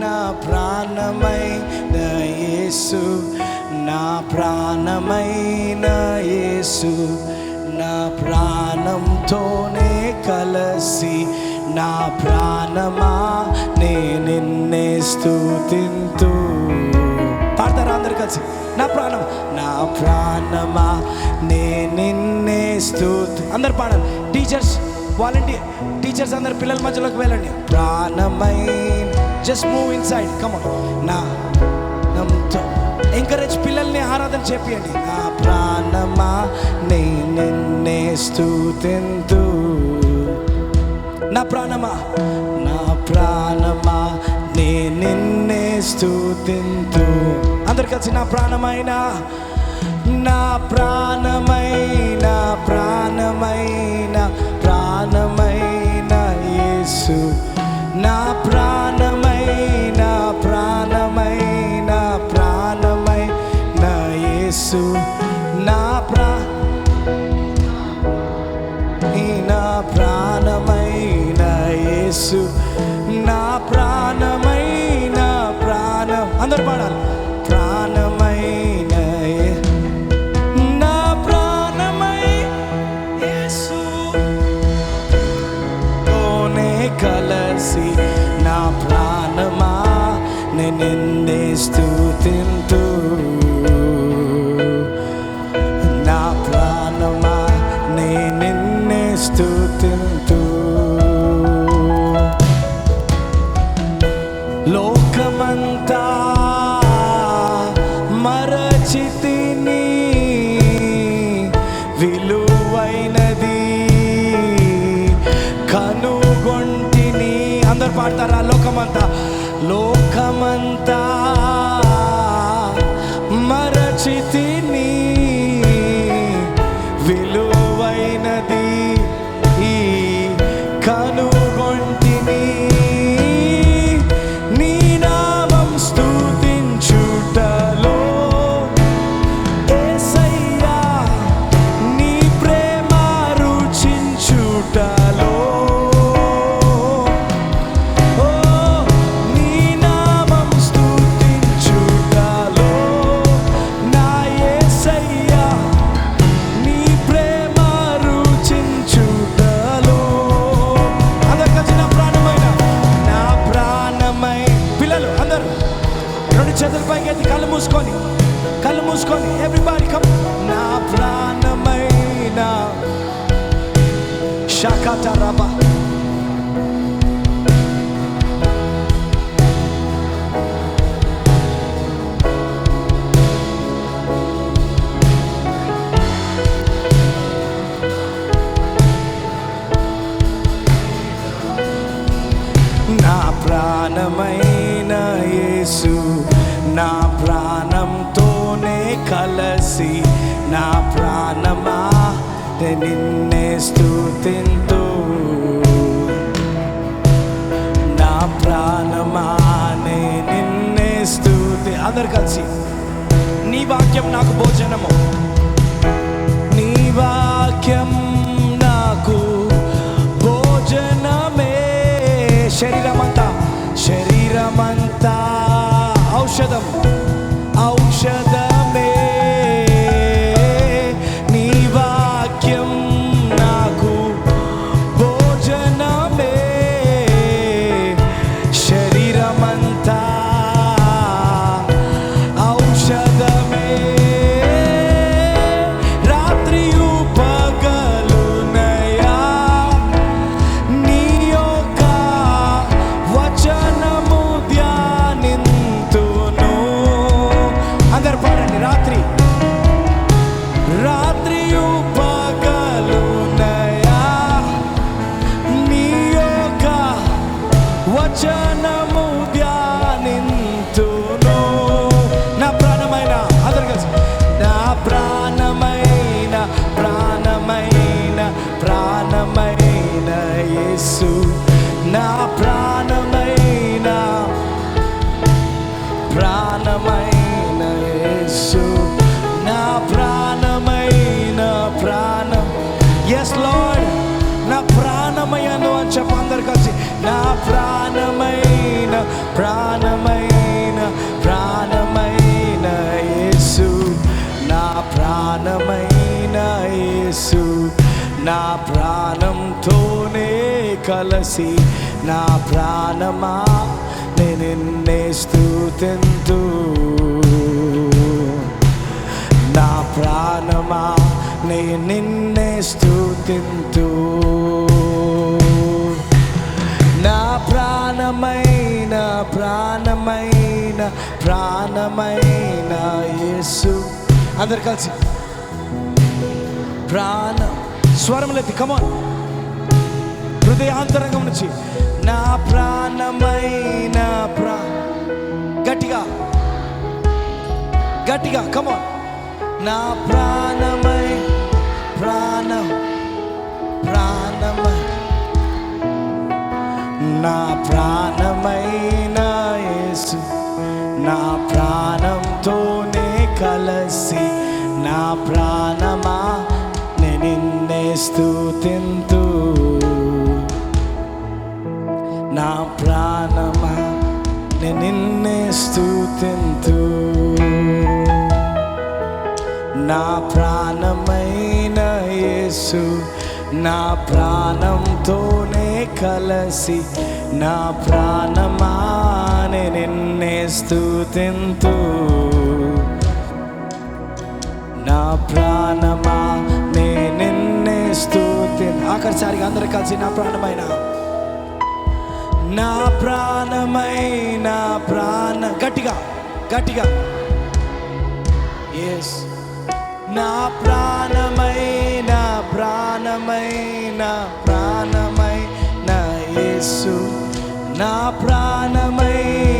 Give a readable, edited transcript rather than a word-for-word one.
నా ప్రాణమైన యేసు, నా ప్రాణమైన యేసు, నా ప్రాణంతోనే కలసి నా ప్రాణమా నే నిన్నే స్తుతింతు. పాడతారా అందరు కలిసి? నా ప్రాణం, నా ప్రాణమా నే నిన్నే స్తుతి. అందరు పాడాలి. టీచర్స్, వాలంటీర్ టీచర్స్ అందరు పిల్లల మధ్యలోకి వెళ్ళండి. ప్రాణమై just move inside, come on. నా నమ్తో ఎంకరేజ్ పిల్లల్ని ఆరాధన చేపియండి. నా ప్రాణమా నే నిన్నే స్తుతింతు. నా ప్రాణమా, నా ప్రాణమా నే నిన్నే స్తుతింతు. అందరు కలిసి నా ప్రాణమైన, నా ప్రాణమైన, ప్రాణమైన, ప్రాణమైన యేసు, నా ప్రాణమైన, ప్రాణమైన, ప్రాణమైన యేసు, నా ప్రాణమైన యేసు, నా ప్రాణమైన, ప్రాణం. అందరు పాడాలి. ప్రాణమైన నా ప్రాణమై యేసు తోనే కలసి నా ప్రాణమా నే నిన్నే స్తుతింతు. నా ప్రాణమా నే నిన్నే స్తుతింతు. లోకమంతా మరచితిని విలువైనది కనుగొంటిని. అందరు పాడతారా? లోకమంతా, లోకమంతా మరచితిని విలువైనది కనుగొంటిని. నీ నామం స్తుతించుటలో యేసయ్యా, నీ ప్రేమ రుచించుటలో, ఓ నీ నామం స్తుతించుటలో నా యేసయ్యా, నీ ప్రేమ రుచించుటలో. అందరు కలిసి నా ప్రాణమైన, నా ప్రాణమై. పిల్లలు అందరూ రెండు చేతుల పైకి ఎత్తి కళ్ళు మూసుకొని, కళ్ళు మూసుకొని ఎవ్రీబడీ కమ్. నా ప్రాణమైన షాకాటారాబా, నా ప్రాణమైన యేసు, నా ప్రాణంతోనే కలసి నా ప్రాణమా నే నిన్నే స్తుతింతు. నా ప్రాణమా నే నిన్నే స్తుతి. అందరు కలిసి నీ వాక్యం నాకు భోజనము, నీ వాక్యం నాకు భోజనమే. శరీరమంతా, శరీరమంతా ఔషధం, ఔషధమే. నీ వాక్యం నాకు భోజనమే. శరీరమంతా ఔషధమే. రాత్రియు పగలునయా నీ యొక్క వచనము ధ్యానింతును. అందరు ప్రాణమైన ప్రాణమైన యేసు, నా ప్రాణమైన యేసు, నా ప్రాణంతోనే కలసి నా ప్రాణమా నిన్నే స్తుతింతు, నా ప్రాణమా నిన్నే స్తుతింతు, నా ప్రాణమైన ప్రాణమైన ప్రాణమైన యేసు. అందరు కలిసి ప్రాణ స్వరములెత్తి కమాన్, హృదయాంతరంగం నుంచి నా ప్రాణమైన గట్టిగా గట్టిగా కమాన్, నా ప్రాణమై ప్రాణమై నా ప్రాణమైన యేసు, నా ప్రాణంతోనే కలసి నా ప్రాణమా నిన్నే స్తుతింతు, నా ప్రాణమా నిన్నే స్తుతింతు, నా ప్రాణమైన యేసు, నా ప్రాణంతోనే కలసి నా ప్రాణమా నిన్నే స్తుతింతు, నా ప్రాణమా నిన్నే స్తుతింతు. ఆఖరిసారిగా అందరూ కలిసి నా ప్రాణమైన నా ప్రాణమైన గట్టిగా గట్టిగా ఎస్, నా ప్రాణమైన ప్రాణమైన ప్రాణమైన యేసు, నా ప్రాణమైన